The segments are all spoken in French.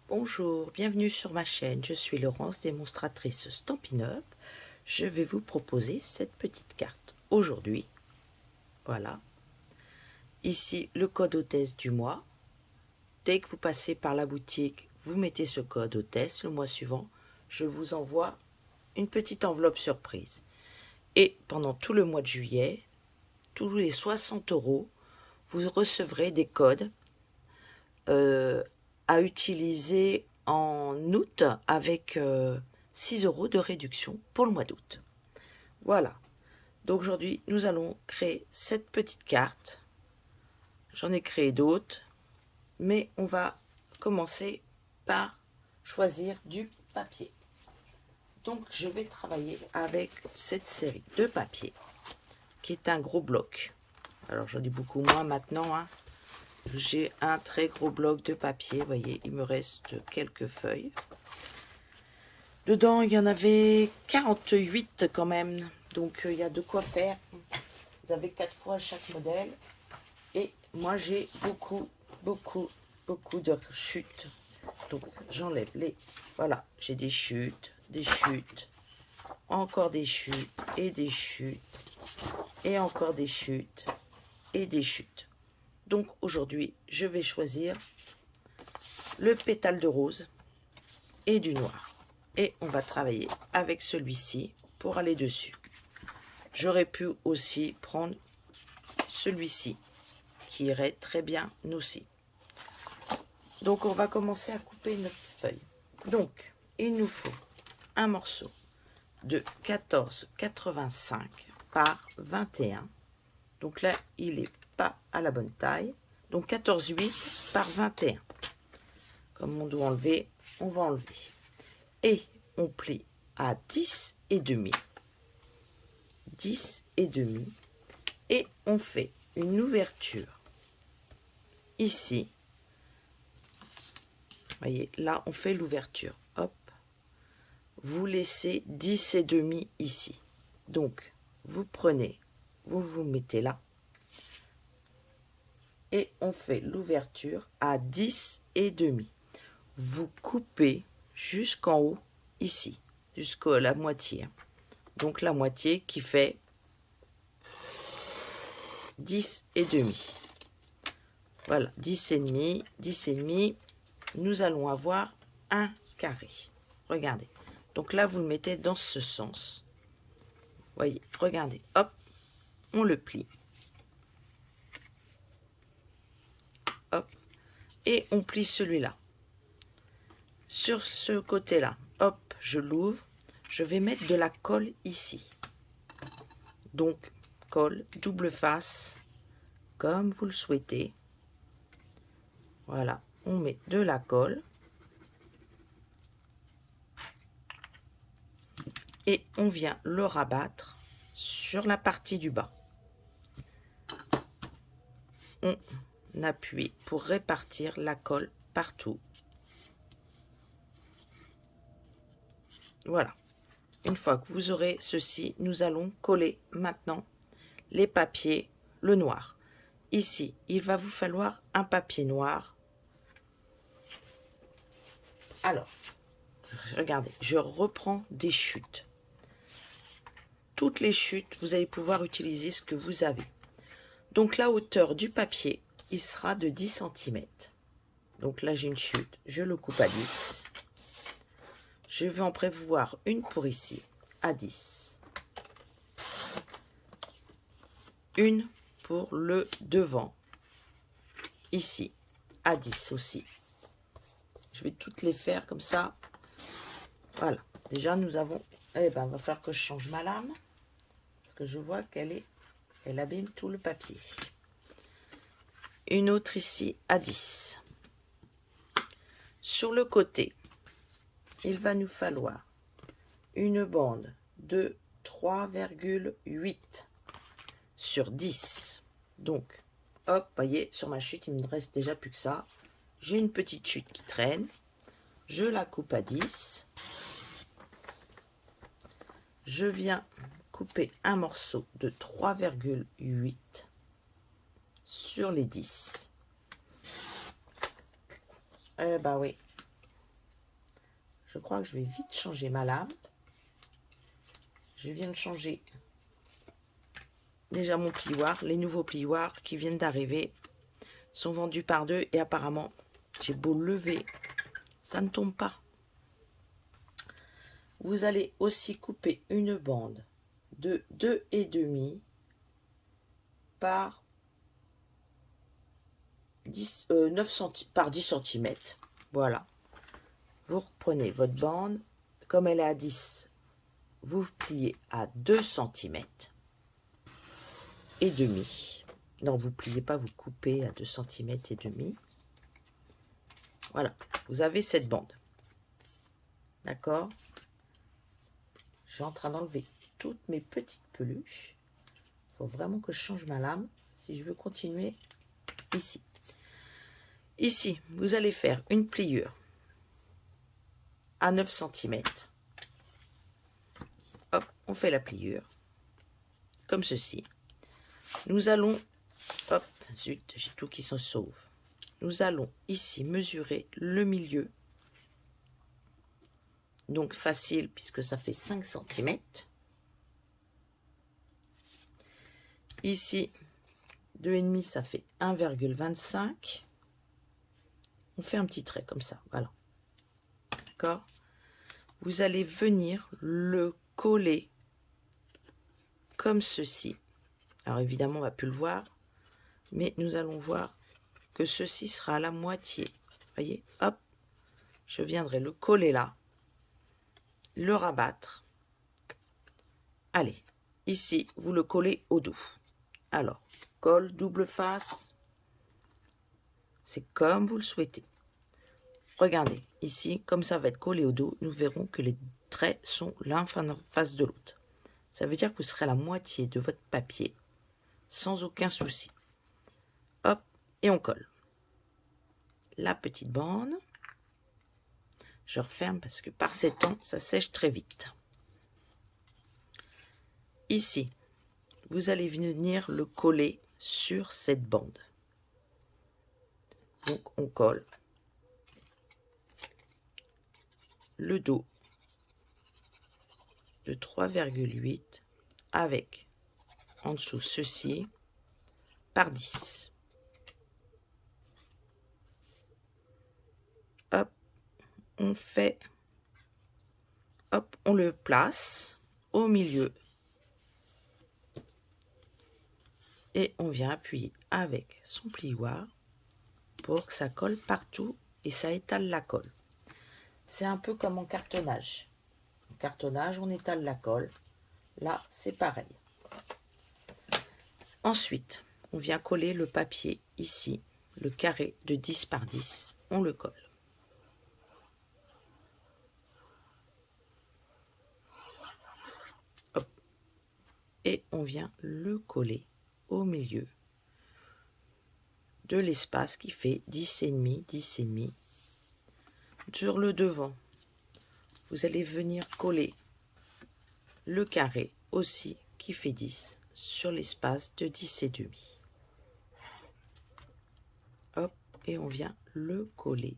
Bonjour, bienvenue sur ma chaîne. Je suis Laurence, démonstratrice Stampin' Up. Je vais vous proposer cette petite carte aujourd'hui. Voilà. Ici, le code hôtesse du mois. Dès que vous passez par la boutique, vous mettez ce code hôtesse. Le mois suivant, je vous envoie une petite enveloppe surprise. Et pendant tout le mois de juillet, tous les 60 €, vous recevrez des codes à utiliser en août avec 6 € de réduction pour le mois d'août. Voilà. Donc aujourd'hui, nous allons créer cette petite carte. J'en ai créé d'autres, mais on va commencer par choisir du papier. Donc je vais travailler avec cette série de papier qui est un gros bloc. Alors j'en ai beaucoup moins maintenant, hein. J'ai un très gros bloc de papier, vous voyez, il me reste quelques feuilles. Dedans, il y en avait 48 quand même, donc il y a de quoi faire. Vous avez 4 fois chaque modèle. Et moi, j'ai beaucoup de chutes. Donc, j'enlève les... Voilà, j'ai des chutes, encore des chutes, et des chutes, et encore des chutes, et des chutes. Donc, aujourd'hui, je vais choisir le pétale de rose et du noir. Et on va travailler avec celui-ci pour aller dessus. J'aurais pu aussi prendre celui-ci qui irait très bien aussi. Donc on va commencer à couper notre feuille. Donc il nous faut un morceau de 14,85 par 21. Donc là il n'est pas à la bonne taille. Donc 14,8 par 21. Comme on doit enlever, on va enlever. Et on plie à 10,5. 10,5. Et on fait une ouverture ici. Voyez, là on fait l'ouverture. Hop. Vous laissez 10,5 ici. Donc vous prenez, vous mettez là. Et on fait l'ouverture à 10,5. Vous coupez jusqu'en haut ici, jusqu'à la moitié. Donc la moitié qui fait 10,5. Voilà, 10,5, 10,5. Nous allons avoir un carré. Regardez. Donc là, vous le mettez dans ce sens. Voyez, regardez. Hop, on le plie. Hop. Et on plie celui-là. Sur ce côté-là, hop, je l'ouvre. Je vais mettre de la colle ici. Donc, colle, double face, comme vous le souhaitez. Voilà, on met de la colle. Et on vient le rabattre sur la partie du bas. On appuie pour répartir la colle partout. Voilà. Une fois que vous aurez ceci, nous allons coller maintenant les papiers, le noir. Ici, il va vous falloir un papier noir. Alors, regardez, je reprends des chutes. Toutes les chutes, vous allez pouvoir utiliser ce que vous avez. Donc la hauteur du papier, il sera de 10 cm. Donc là, j'ai une chute, je le coupe à 10. Je vais en prévoir une pour ici, à 10. Une pour le devant, ici, à 10 aussi. Je vais toutes les faire comme ça. Voilà. Déjà, nous avons... Eh ben, il va falloir que je change ma lame. Parce que je vois elle abîme tout le papier. Une autre ici à 10. Sur le côté, il va nous falloir une bande de 3,8 sur 10. Donc, hop, voyez, sur ma chute, il ne me reste déjà plus que ça. J'ai une petite chute qui traîne. Je la coupe à 10. Je viens couper un morceau de 3,8 sur les 10. Eh ben oui, je crois que je vais vite changer ma lame. Je viens de changer déjà mon plioir. Les nouveaux plioirs qui viennent d'arriver sont vendus par 2 et apparemment, j'ai beau lever, ça ne tombe pas. Vous allez aussi couper une bande de 2,5 par 10 cm. Voilà. Vous reprenez votre bande, comme elle est à 10, vous pliez à 2 cm et demi. Non, vous pliez pas, vous coupez à 2 cm et demi. Voilà, vous avez cette bande. D'accord? Je suis en train d'enlever toutes mes petites peluches. Il faut vraiment que je change ma lame si je veux continuer ici. Ici, vous allez faire une pliure à 9 cm. Hop, on fait la pliure comme ceci. Nous allons, hop, zut, j'ai tout qui s'en sauve. Nous allons ici mesurer le milieu. Donc facile puisque ça fait 5 cm. Ici, 2,5, ça fait 1,25. On fait un petit trait comme ça, voilà. D'accord? Vous allez venir le coller comme ceci. Alors évidemment, on ne va plus le voir, mais nous allons voir que ceci sera à la moitié. Voyez, hop, je viendrai le coller là, le rabattre. Allez, ici, vous le collez au dos. Alors, colle double face, c'est comme vous le souhaitez. Regardez, ici, comme ça va être collé au dos, nous verrons que les traits sont l'un en face de l'autre. Ça veut dire que vous serez à la moitié de votre papier, sans aucun souci. Hop, et on colle. La petite bande. Je referme parce que par ces temps, ça sèche très vite. Ici, vous allez venir le coller sur cette bande. Donc, on colle le dos de 3,8 avec en dessous ceci par 10. Hop, on fait, hop, on le place au milieu et on vient appuyer avec son plioir pour que ça colle partout et ça étale la colle. C'est un peu comme en cartonnage. En cartonnage, on étale la colle. Là, c'est pareil. Ensuite, on vient coller le papier ici, le carré de 10 par 10. On le colle. Hop. Et on vient le coller au milieu de l'espace qui fait 10,5, 10,5. Sur le devant, vous allez venir coller le carré aussi qui fait 10 sur l'espace de 10,5. Hop, et on vient le coller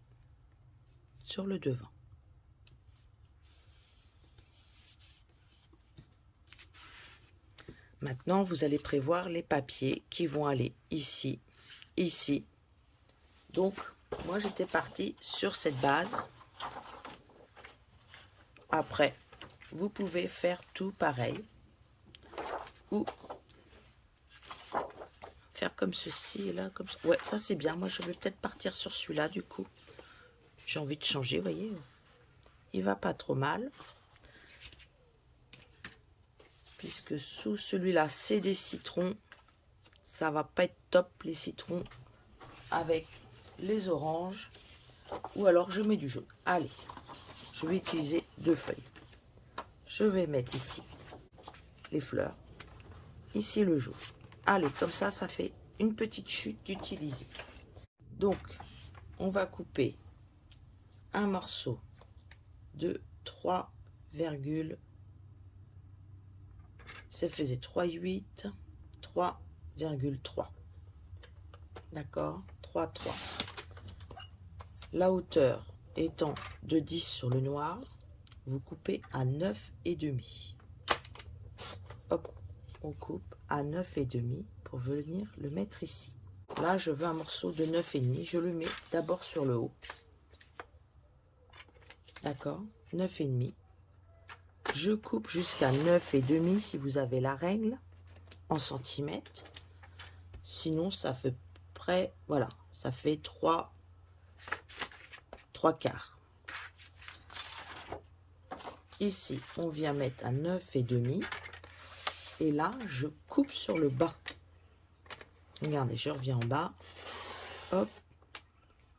sur le devant. Maintenant, vous allez prévoir les papiers qui vont aller ici, ici. Donc, moi, j'étais partie sur cette base. Après, vous pouvez faire tout pareil. Ou faire comme ceci et là, comme ça. Ouais, ça c'est bien. Moi, je vais peut-être partir sur celui-là, du coup. J'ai envie de changer, vous voyez. Il va pas trop mal. Puisque sous celui-là, c'est des citrons. Ça va pas être top, les citrons, avec les oranges. Ou alors, je mets du jaune. Allez, je vais utiliser 2 feuilles. Je vais mettre ici les fleurs. Ici, le jaune. Allez, comme ça, ça fait une petite chute d'utiliser. Donc, on va couper un morceau de 3, ça faisait 3,8, 3,3. D'accord, 3,3. La hauteur étant de 10 sur le noir, vous coupez à 9,5. Hop, on coupe à 9,5 pour venir le mettre ici. Là, je veux un morceau de 9,5. Je le mets d'abord sur le haut. D'accord, 9,5. Je coupe jusqu'à 9,5 si vous avez la règle en centimètres. Sinon, ça fait près, voilà, ça fait 3 quarts. Ici, on vient mettre à 9,5. Et là, je coupe sur le bas. Regardez, je reviens en bas. Hop.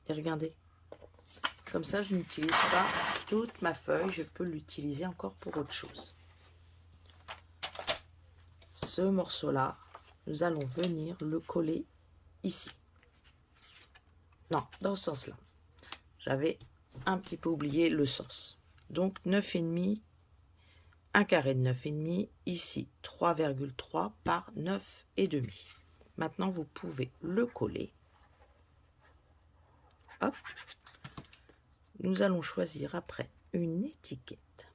Et regardez. Comme ça, je n'utilise pas toute ma feuille. Je peux l'utiliser encore pour autre chose. Ce morceau-là, nous allons venir le coller ici. Non, dans ce sens-là. J'avais un petit peu oublié le sens. Donc, 9,5. Un carré de 9,5. Ici, 3,3 par 9,5. Maintenant, vous pouvez le coller. Hop. Nous allons choisir après une étiquette.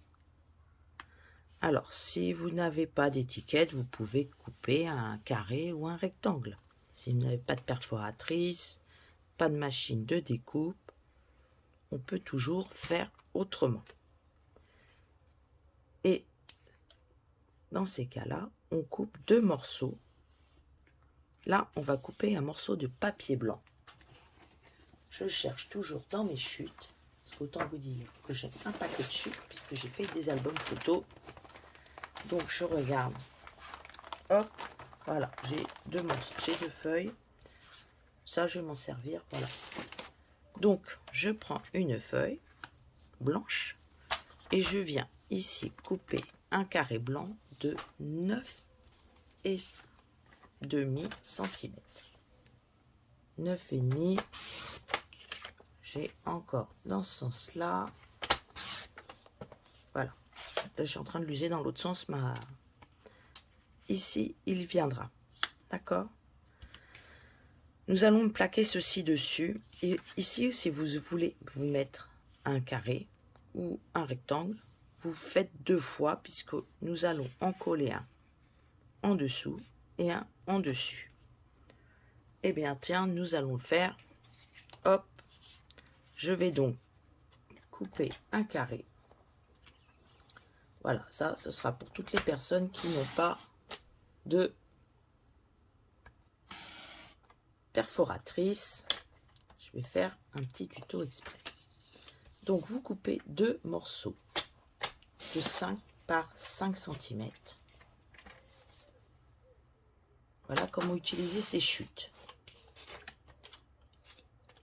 Alors, si vous n'avez pas d'étiquette, vous pouvez couper un carré ou un rectangle. Si vous n'avez pas de perforatrice, pas de machine de découpe, on peut toujours faire autrement. Et dans ces cas-là, on coupe 2 morceaux. Là, on va couper un morceau de papier blanc. Je cherche toujours dans mes chutes. Parce qu'autant vous dire que j'ai un paquet de chutes, puisque j'ai fait des albums photos. Donc, je regarde. Hop, voilà, j'ai 2 morceaux, j'ai 2 feuilles. Ça, je vais m'en servir, voilà. Donc, je prends une feuille blanche et je viens ici couper un carré blanc de 9,5 cm. 9,5. J'ai encore dans ce sens-là. Voilà. Là, je suis en train de l'user dans l'autre sens. Ici, il viendra. D'accord? Nous allons plaquer ceci dessus. Et ici, si vous voulez vous mettre un carré ou un rectangle, vous faites 2 fois, puisque nous allons en coller un en dessous et un en dessus. Eh bien, tiens, nous allons le faire. Hop. Je vais donc couper un carré. Voilà, ça, ce sera pour toutes les personnes qui n'ont pas de perforatrice. Je vais faire un petit tuto exprès. Donc, vous coupez 2 morceaux de 5 par 5 cm. Voilà comment utiliser ces chutes.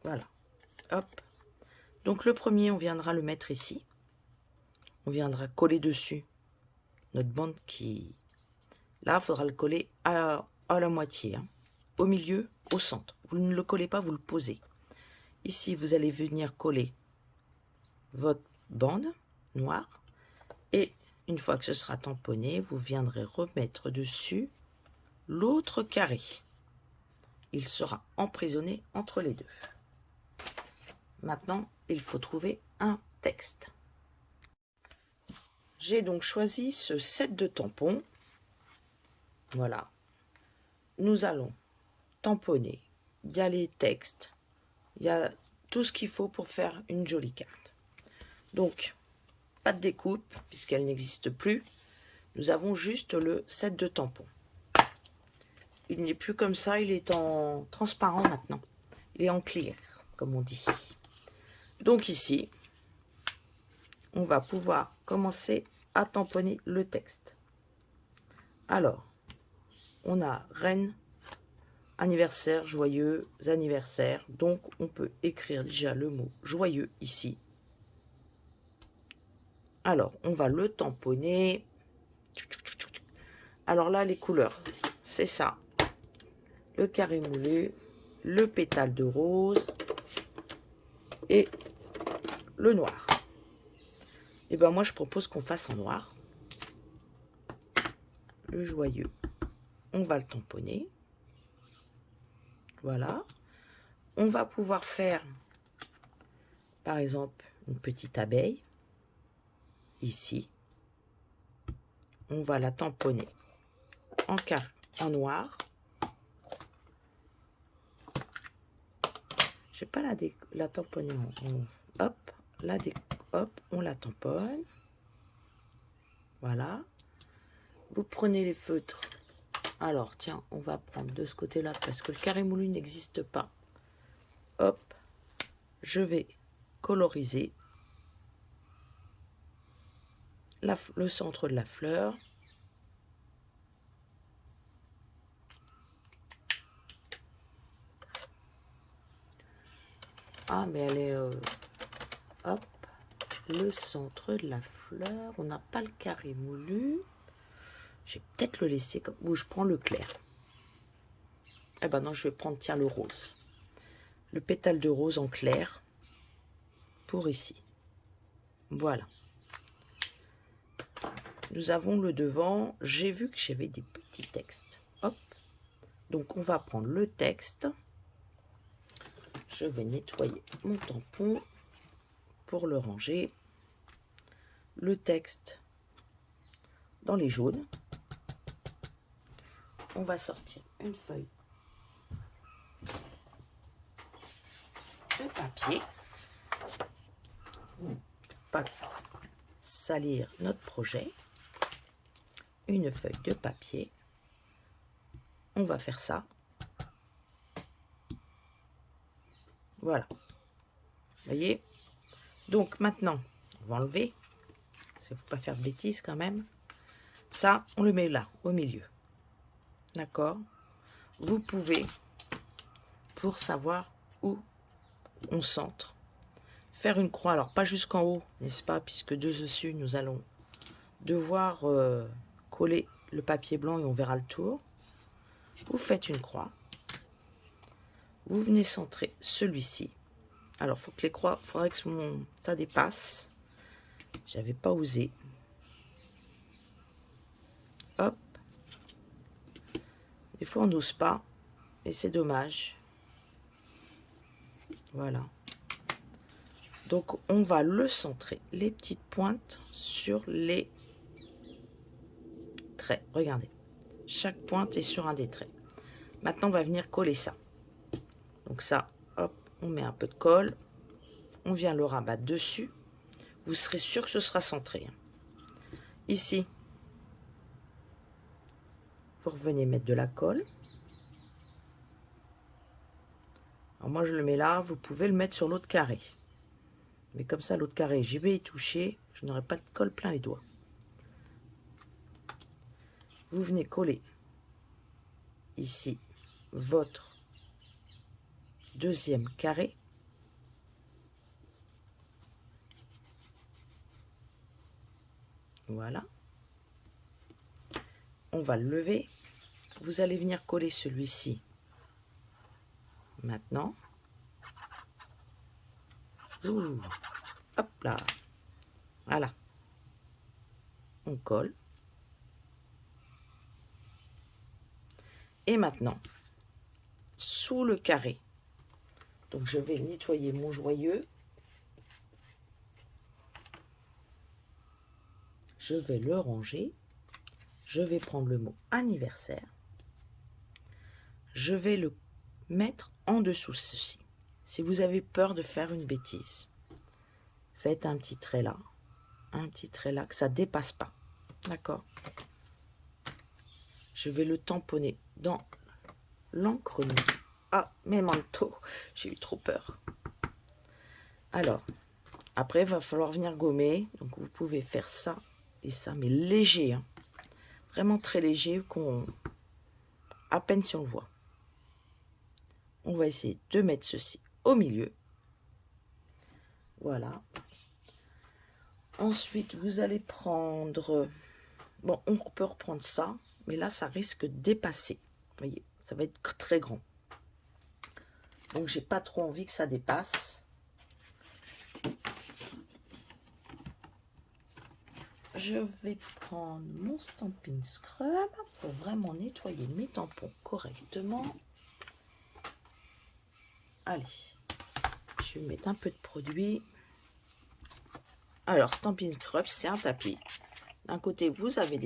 Voilà. Hop. Donc, le premier, on viendra le mettre ici. On viendra coller dessus notre bande qui... Là, il faudra le coller à la moitié. Hein. Au milieu, au centre. Vous ne le collez pas, vous le posez. Ici, vous allez venir coller votre bande noire. Et une fois que ce sera tamponné, vous viendrez remettre dessus l'autre carré. Il sera emprisonné entre les deux. Maintenant, il faut trouver un texte. J'ai donc choisi ce set de tampons. Voilà. Nous allons tamponner. Il y a les textes. Il y a tout ce qu'il faut pour faire une jolie carte. Donc, pas de découpe, puisqu'elle n'existe plus. Nous avons juste le set de tampons. Il n'est plus comme ça, il est en transparent maintenant. Il est en clear, comme on dit. Donc ici, on va pouvoir commencer à tamponner le texte. Alors, on a reine, anniversaire, joyeux anniversaire. Donc, on peut écrire déjà le mot joyeux ici. Alors, on va le tamponner. Alors là, les couleurs, c'est ça. Le carré moulé, le pétale de rose et le noir. Et ben moi, je propose qu'on fasse en noir. Le joyeux, on va le tamponner. Voilà. On va pouvoir faire par exemple, une petite abeille, ici, on va la tamponner en noir. Je vais pas la tamponner hop, hop, on la tamponne. Voilà. Vous prenez les feutres. Alors, tiens, on va prendre de ce côté-là parce que le carré moulu n'existe pas. Hop, je vais coloriser le centre de la fleur. Ah, mais elle est... hop, le centre de la fleur. On n'a pas le carré moulu. Je vais peut-être le laisser comme... Ou je prends le clair. Eh ben non, je vais prendre, tiens, le rose. Le pétale de rose en clair. Pour ici. Voilà. Nous avons le devant. J'ai vu que j'avais des petits textes. Hop. Donc, on va prendre le texte. Je vais nettoyer mon tampon pour le ranger. Le texte dans les jaunes. On va sortir une feuille de papier. Pour pas salir notre projet. Une feuille de papier. On va faire ça. Voilà. Vous voyez? Donc maintenant, on va enlever. Il ne faut pas faire de bêtises quand même. Ça, on le met là, au milieu. D'accord? Vous pouvez, pour savoir où on centre, faire une croix. Alors, pas jusqu'en haut, n'est-ce pas? Puisque dessus, nous allons devoir coller le papier blanc et on verra le tour. Vous faites une croix. Vous venez centrer celui-ci. Alors, il faut que les croix, il faudrait que ça dépasse. J'avais pas osé. Hop. Des fois, on n'ose pas. Et c'est dommage. Voilà. Donc, on va le centrer. Les petites pointes sur les traits. Regardez. Chaque pointe est sur un des traits. Maintenant, on va venir coller ça. Donc ça, hop, on met un peu de colle. On vient le rabattre dessus. Vous serez sûr que ce sera centré. Ici, vous revenez mettre de la colle. Alors moi, je le mets là. Vous pouvez le mettre sur l'autre carré. Mais comme ça, l'autre carré, j'y vais y toucher. Je n'aurai pas de colle plein les doigts. Vous venez coller ici votre deuxième carré. Voilà. On va le lever. Vous allez venir coller celui-ci. Maintenant. Ouh. Hop là. Voilà. On colle. Et maintenant, sous le carré. Donc je vais nettoyer mon joyeux. Je vais le ranger. Je vais prendre le mot anniversaire. Je vais le mettre en dessous ceci. Si vous avez peur de faire une bêtise, faites un petit trait là, que ça ne dépasse pas. D'accord? Je vais le tamponner dans l'encre nude. Ah, mes manteaux, j'ai eu trop peur. Alors, après, il va falloir venir gommer. Donc, vous pouvez faire ça et ça, mais léger. Hein. Vraiment très léger, à peine si on le voit. On va essayer de mettre ceci au milieu. Voilà. Ensuite, vous allez prendre... Bon, on peut reprendre ça, mais là, ça risque de dépasser. Vous voyez, ça va être très grand. Donc, j'ai pas trop envie que ça dépasse. Je vais prendre mon Stampin' Scrub pour vraiment nettoyer mes tampons correctement. Allez, Je vais mettre un peu de produit. Alors, Stampin' Scrub, c'est un tapis. D'un côté, vous avez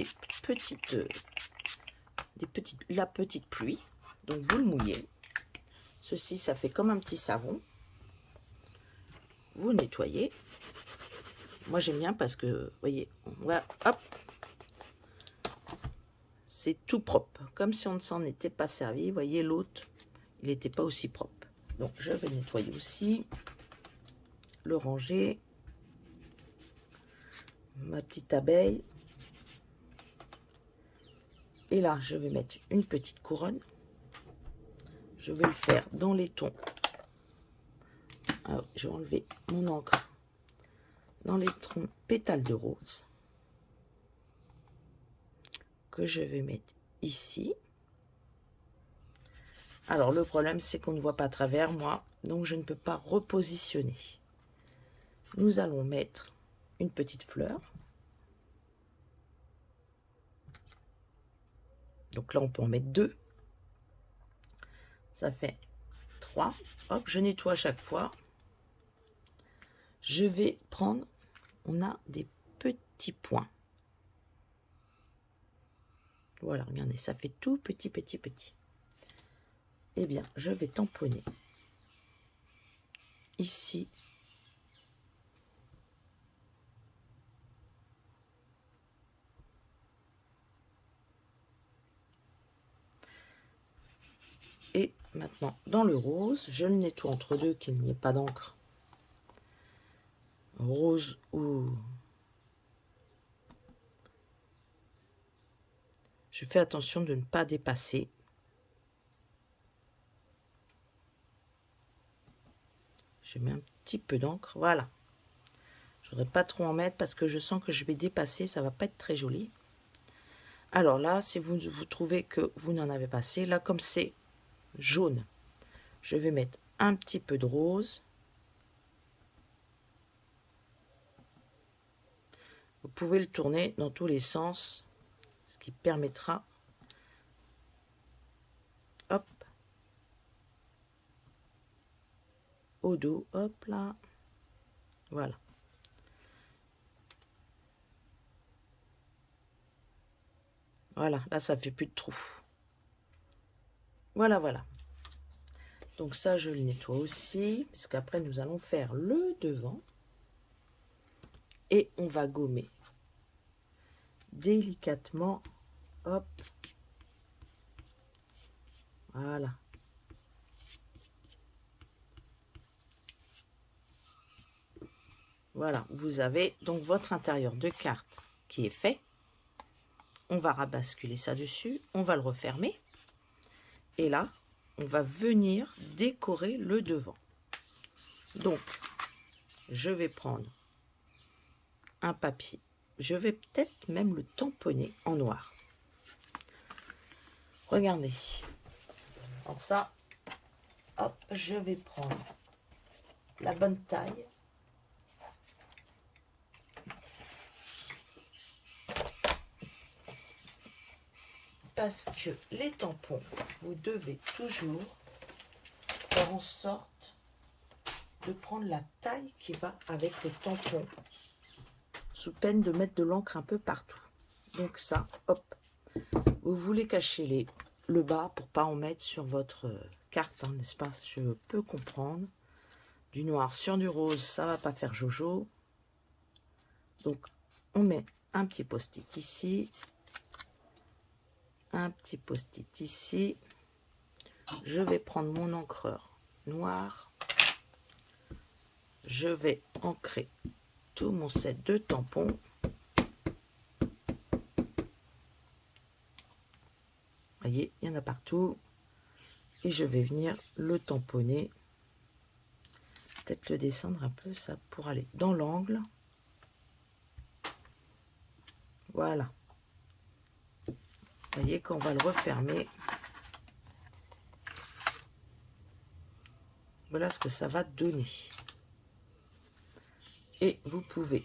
la petite pluie. Donc, vous le mouillez. Ceci, ça fait comme un petit savon. Vous nettoyez. Moi, j'aime bien parce que, vous voyez, on va, hop, c'est tout propre. Comme si on ne s'en était pas servi. Vous voyez, l'autre, il n'était pas aussi propre. Donc, je vais nettoyer aussi. Le ranger. Ma petite abeille. Et là, je vais mettre une petite couronne. Je vais le faire dans les tons. Alors, je vais enlever mon encre. Dans les tons pétales de rose. Que je vais mettre ici. Alors, le problème, c'est qu'on ne voit pas à travers moi. Donc, je ne peux pas repositionner. Nous allons mettre une petite fleur. Donc là, on peut en mettre 2. Ça fait 3. Hop, je nettoie à chaque fois. Je vais prendre, on a des petits points. Voilà, regardez, ça fait tout petit. Eh bien, je vais tamponner ici. Et maintenant, dans le rose, je le nettoie entre deux, qu'il n'y ait pas d'encre. Rose ou... Je fais attention de ne pas dépasser. Je mets un petit peu d'encre, voilà. Je ne voudrais pas trop en mettre parce que je sens que je vais dépasser, ça va pas être très joli. Alors là, si vous trouvez que vous n'en avez pas assez, là comme c'est jaune, je vais mettre un petit peu de rose. Vous pouvez le tourner dans tous les sens, ce qui permettra, hop, au dos, hop là, voilà. Voilà, là ça fait plus de trous. Voilà, voilà. Donc ça, je le nettoie aussi, parce qu'après nous allons faire le devant. Et on va gommer délicatement, hop, voilà. Voilà, vous avez donc votre intérieur de carte qui est fait. On va rabasculer ça dessus, on va le refermer. Et là, on va venir décorer le devant. Donc, je vais prendre un papier. Je vais peut-être même le tamponner en noir. Regardez. Alors ça, hop, je vais prendre la bonne taille. Parce que les tampons, vous devez toujours faire en sorte de prendre la taille qui va avec le tampon, sous peine de mettre de l'encre un peu partout. Donc ça, hop, vous voulez cacher le bas pour pas en mettre sur votre carte, hein, n'est-ce pas? Je peux comprendre. Du noir sur du rose, ça va pas faire jojo. Donc, on met un petit post-it ici. Un petit post-it ici. Je vais prendre mon encreur noir. Je vais ancrer tout mon set de tampons. Voyez, il y en a partout. Et je vais venir le tamponner. Peut-être le descendre un peu, ça, pour aller dans l'angle. Voilà. Vous voyez, quand on va le refermer, voilà ce que ça va donner. Et vous pouvez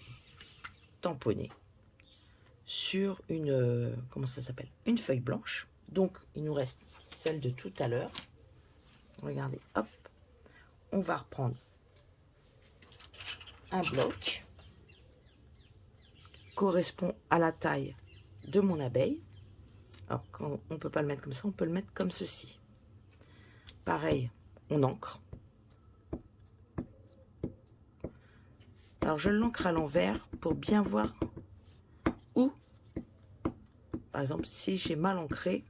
tamponner sur une, comment ça s'appelle? Une feuille blanche. Donc, il nous reste celle de tout à l'heure. Regardez, hop. On va reprendre un bloc qui correspond à la taille de mon abeille. Alors, quand on ne peut pas le mettre comme ça, on peut le mettre comme ceci. Pareil, on ancre. Alors, je l'ancre à l'envers pour bien voir où, par exemple, si j'ai mal ancré,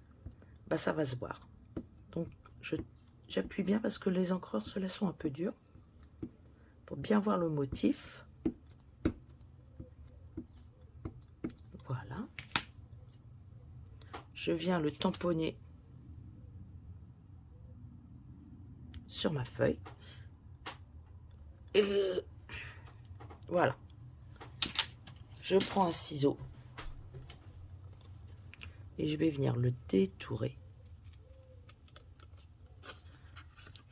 bah, ça va se voir. Donc, j'appuie bien parce que les encreurs, ceux-là sont un peu durs. Pour bien voir le motif. Voilà. Je viens le tamponner sur ma feuille. Et voilà. Je prends un ciseau et je vais venir le détourer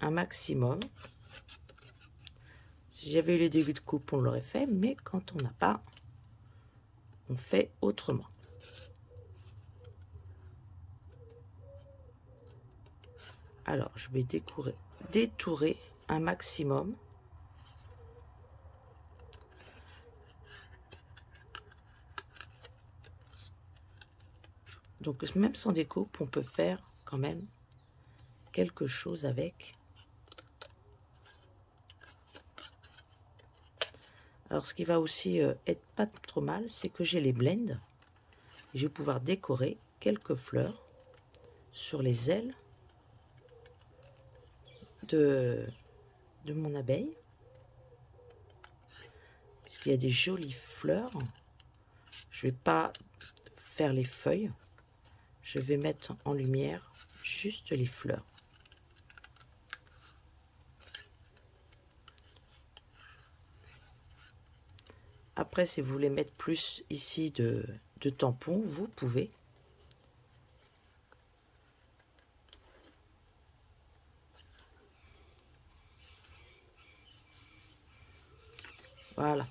un maximum. Si j'avais eu les débuts de coupe, on l'aurait fait, mais quand on n'a pas, on fait autrement. Alors, je vais détourer un maximum. Donc, même sans découpe, on peut faire quand même quelque chose avec. Alors, ce qui va aussi être pas trop mal, c'est que j'ai les blends. Je vais pouvoir décorer quelques fleurs sur les ailes de mon abeille. Puisqu'il y a des jolies fleurs. Je ne vais pas faire les feuilles. Je vais mettre en lumière juste les fleurs. Après, si vous voulez mettre plus ici de tampons, vous pouvez. Voilà.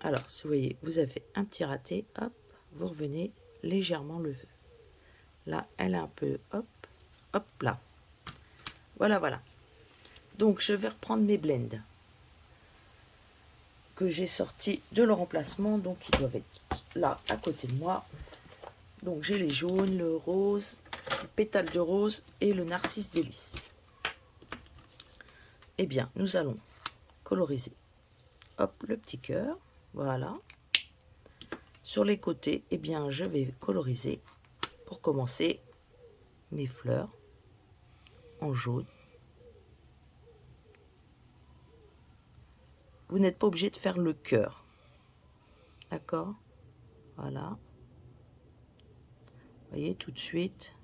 Alors, si vous voyez, vous avez un petit raté, hop, vous revenez légèrement le feu. Là, elle est un peu, hop, hop, là. Voilà, voilà. Donc, je vais reprendre mes blends que j'ai sortis de leur emplacement. Donc, ils doivent être là, à côté de moi. Donc, j'ai les jaunes, le rose, le pétale de rose et le narcisse délice. Eh bien, nous allons coloriser. Hop, le petit cœur. Voilà. Sur les côtés, eh bien, je vais coloriser, pour commencer, mes fleurs en jaune. Vous n'êtes pas obligé de faire le cœur. D'accord? Voilà. Vous voyez, tout de suite.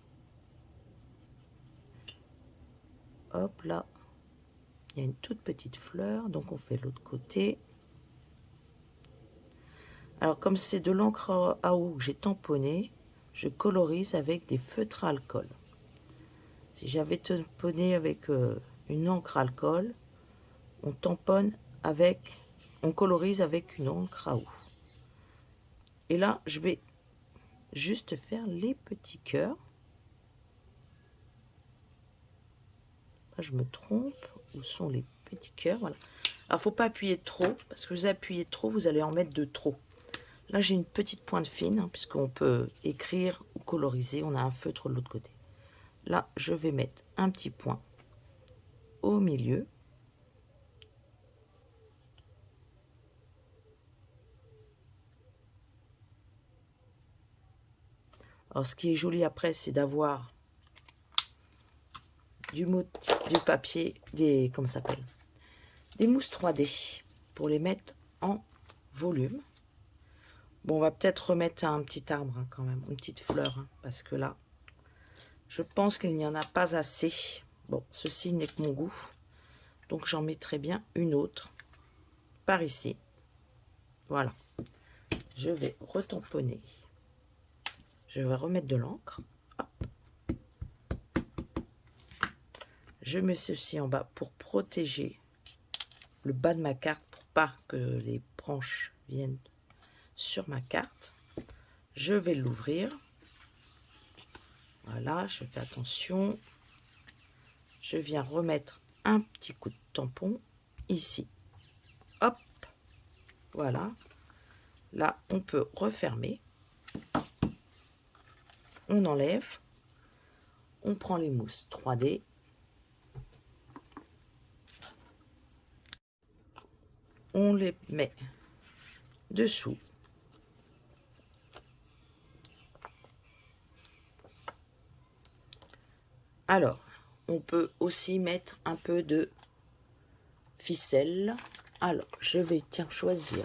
Hop, là. Il y a une toute petite fleur, donc on fait l'autre côté. Alors, comme c'est de l'encre à eau que j'ai tamponné, je colorise avec des feutres à alcool. Si j'avais tamponné avec une encre à alcool, on tamponne avec, on colorise avec une encre à eau. Et là, je vais juste faire les petits cœurs. Là, je me trompe. Où sont les petits cœurs? Voilà. Alors, faut pas appuyer trop, parce que vous appuyez trop, vous allez en mettre de trop. Là, j'ai une petite pointe fine, hein, puisqu'on peut écrire ou coloriser. On a un feutre de l'autre côté. Là, je vais mettre un petit point au milieu. Alors, ce qui est joli après, c'est d'avoir du papier, comment ça s'appelle, des mousses 3D pour les mettre en volume. Bon, on va peut-être remettre un petit arbre hein, quand même, une petite fleur, hein, parce que là, je pense qu'il n'y en a pas assez. Bon, ceci n'est que mon goût, donc j'en mettrai bien une autre par ici. Voilà. Je vais retamponner. Je vais remettre de l'encre. Je mets ceci en bas pour protéger le bas de ma carte, pour pas que les branches viennent sur ma carte. Je vais l'ouvrir. Voilà, je fais attention. Je viens remettre un petit coup de tampon ici. Hop, voilà. Là, on peut refermer. On enlève. On prend les mousses 3D. On les met dessous. Alors, on peut aussi mettre un peu de ficelle. Alors, je vais, tiens, choisir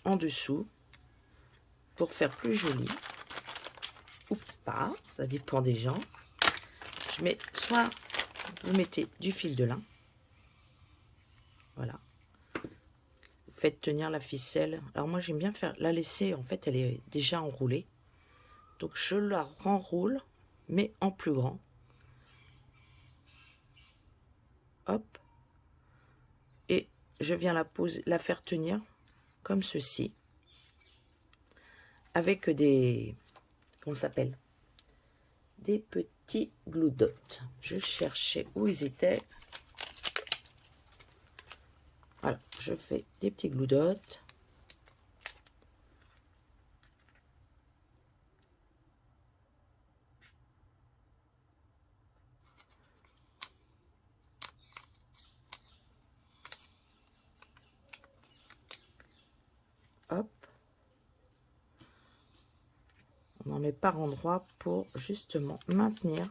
en dessous pour faire plus joli. Ou pas, ça dépend des gens. Je mets soit vous mettez du fil de lin. Voilà. Vous faites tenir la ficelle. Alors moi, j'aime bien faire la laisser, en fait, elle est déjà enroulée. Donc, je la renroule, mais en plus grand. Hop. Et je viens la poser, la faire tenir comme ceci. Avec des... Comment ça s'appelle? Des petits glue dots. Je cherchais où ils étaient. Voilà, je fais des petits glue dots. Hop. On en met par endroit pour justement maintenir.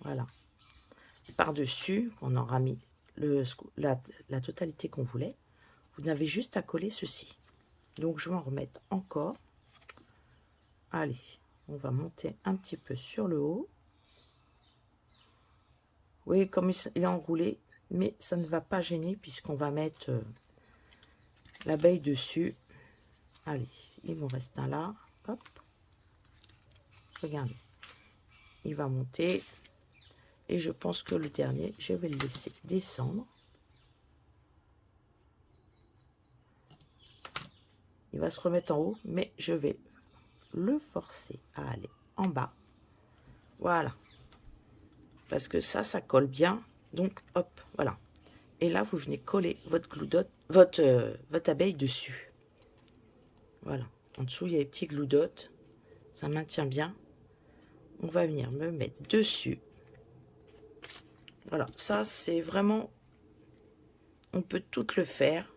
Voilà. Par-dessus, on aura mis la totalité qu'on voulait. Vous n'avez juste à coller ceci. Donc, je vais en remettre encore. Allez, on va monter un petit peu sur le haut. Oui, comme il est enroulé, mais ça ne va pas gêner puisqu'on va mettre l'abeille dessus. Allez, il m'en reste un là. Hop. Regardez. Il va monter. Et je pense que le dernier, je vais le laisser descendre. Il va se remettre en haut, mais je vais le forcer à aller en bas. Voilà. Parce que ça colle bien. Donc, hop, voilà. Et là, vous venez coller votre glue dot, votre abeille dessus. Voilà. En dessous, il y a les petits glue dots. Ça maintient bien. On va venir me mettre dessus. Voilà. Ça, c'est vraiment... On peut tout le faire.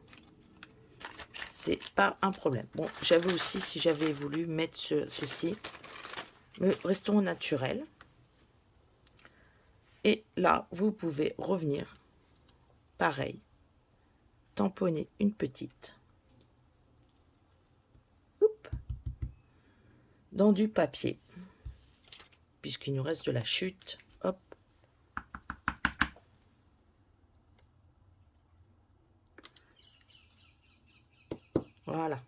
C'est pas un problème. Bon, j'avais aussi, si j'avais voulu mettre ceci, mais restons au naturel. Et là, vous pouvez revenir, pareil, tamponner une petite. Oups, dans du papier, puisqu'il nous reste de la chute. Hop. Voilà.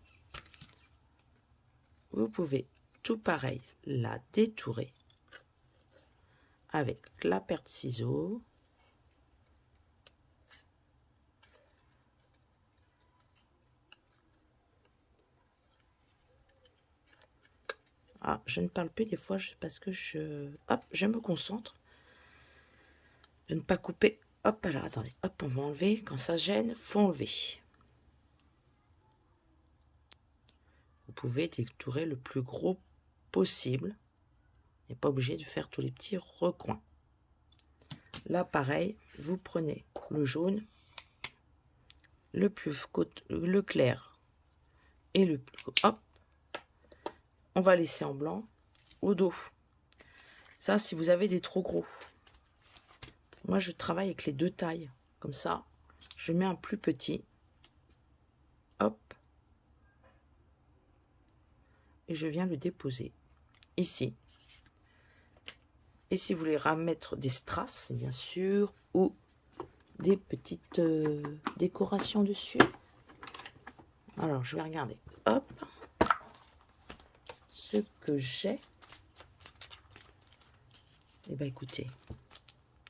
Vous pouvez tout pareil la détourer avec la paire de ciseaux. Ah, je ne parle plus des fois parce que je me concentre de ne pas couper. Hop, alors attendez, hop, on va enlever. Quand ça gêne, faut enlever. Vous pouvez détourer le plus gros possible. Vous n'êtes pas obligé de faire tous les petits recoins. Là, pareil, vous prenez le jaune, le clair et le plus... Hop, on va laisser en blanc au dos. Ça, si vous avez des trop gros. Moi, je travaille avec les deux tailles. Comme ça, je mets un plus petit. Hop. Et je viens le déposer ici. Et si vous voulez remettre des strass, bien sûr, ou des petites décorations dessus. Alors, je vais regarder. Hop. Ce que j'ai. Eh bien, écoutez.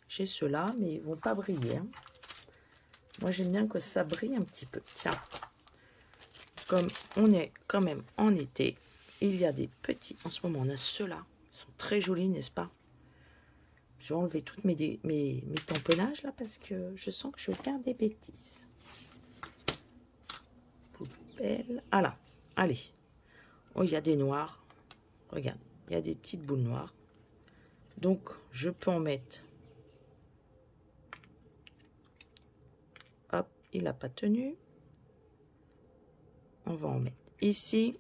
J'ai ceux-là, mais ils vont pas briller. Hein. Moi, j'aime bien que ça brille un petit peu. Tiens. Comme on est quand même en été, il y a des petits... En ce moment, on a ceux-là. Ils sont très jolis, n'est-ce pas? Je vais enlever toutes mes tamponnages là parce que je sens que je vais faire des bêtises. Poubelle. Ah là, allez. Oh, il y a des noirs. Regarde, il y a des petites boules noires. Donc, je peux en mettre. Hop, il n'a pas tenu. On va en mettre ici.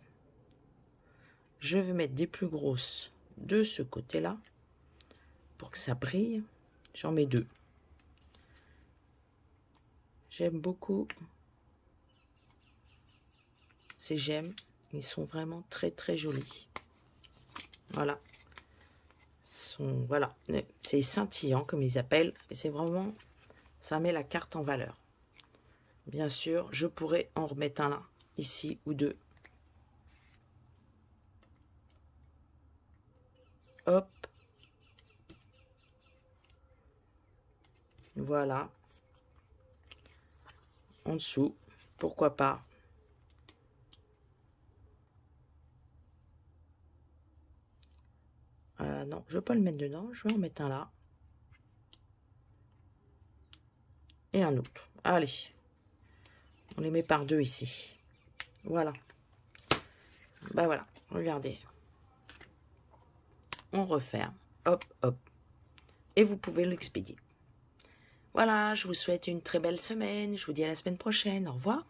Je vais mettre des plus grosses de ce côté-là. Pour que ça brille. J'en mets 2. J'aime beaucoup ces gemmes. Ils sont vraiment très très jolis. Voilà. Voilà. C'est scintillant comme ils appellent. Et c'est vraiment... Ça met la carte en valeur. Bien sûr, je pourrais en remettre un là. Ici ou 2. Hop. Voilà. En dessous. Pourquoi pas. Non, je ne vais pas le mettre dedans. Je vais en mettre un là. Et un autre. Allez. On les met par 2 ici. Voilà. Ben voilà. Regardez. On referme. Hop, hop. Et vous pouvez l'expédier. Voilà, je vous souhaite une très belle semaine. Je vous dis à la semaine prochaine. Au revoir.